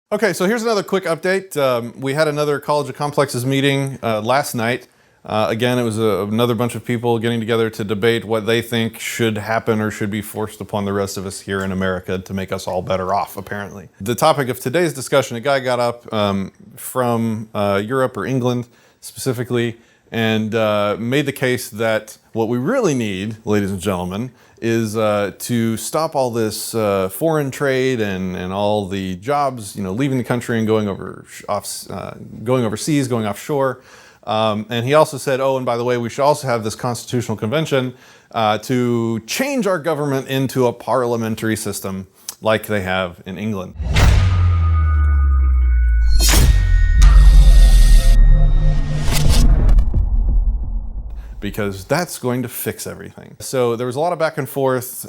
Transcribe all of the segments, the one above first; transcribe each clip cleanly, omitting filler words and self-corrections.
Okay, so here's another quick update. We had another College of Complexes meeting last night. Again, it was another bunch of people getting together to debate what they think should happen or should be forced upon the rest of us here in America to make us all better off, apparently. The topic of today's discussion, a guy got up from Europe or England specifically and made the case that what we really need, ladies and gentlemen, is to stop all this foreign trade and all the jobs, leaving the country and going overseas, going offshore. And he also said, oh, and by the way, we should also have this constitutional convention to change our government into a parliamentary system like they have in England. Because that's going to fix everything. So there was a lot of back and forth.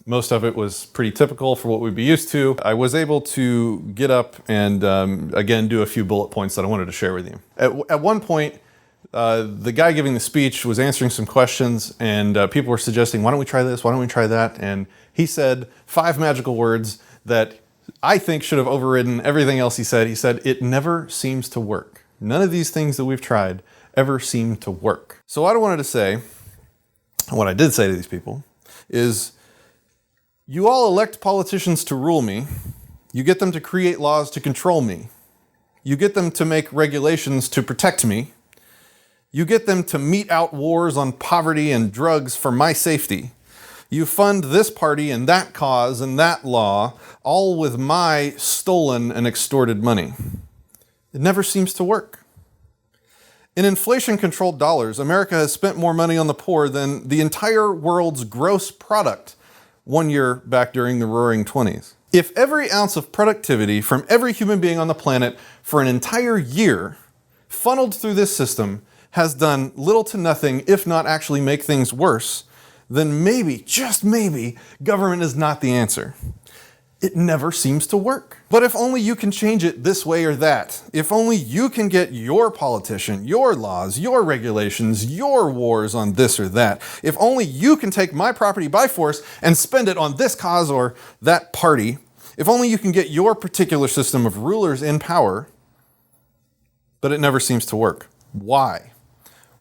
Most of it was pretty typical for what we'd be used to. I was able to get up and, again, do a few bullet points that I wanted to share with you. At one point, the guy giving the speech was answering some questions, and people were suggesting, why don't we try this? Why don't we try that? And he said 5 magical words that I think should have overridden everything else he said. He said, it never seems to work. None of these things that we've tried ever seem to work. So what I wanted to say, what I did say to these people, is you all elect politicians to rule me. You get them to create laws to control me. You get them to make regulations to protect me. You get them to mete out wars on poverty and drugs for my safety. You fund this party and that cause and that law, all with my stolen and extorted money. It never seems to work. In inflation-controlled dollars, America has spent more money on the poor than the entire world's gross product 1 year back during the Roaring '20s. If every ounce of productivity from every human being on the planet for an entire year funneled through this system has done little to nothing, if not actually make things worse, then maybe, just maybe, government is not the answer. It never seems to work. But if only you can change it this way or that, if only you can get your politician, your laws, your regulations, your wars on this or that, if only you can take my property by force and spend it on this cause or that party, if only you can get your particular system of rulers in power, but it never seems to work. Why?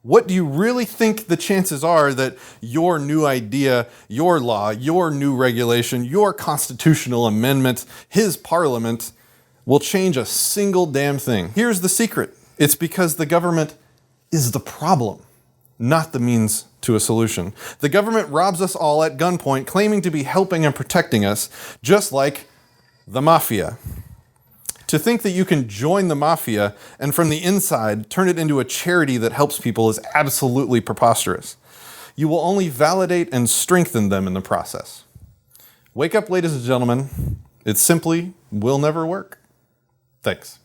What do you really think the chances are that your new idea, your law, your new regulation, your constitutional amendment, his parliament, will change a single damn thing? Here's the secret. It's because the government is the problem, not the means to a solution. The government robs us all at gunpoint, claiming to be helping and protecting us, just like the mafia. To think that you can join the mafia and from the inside turn it into a charity that helps people is absolutely preposterous. You will only validate and strengthen them in the process. Wake up, ladies and gentlemen. It simply will never work. Thanks.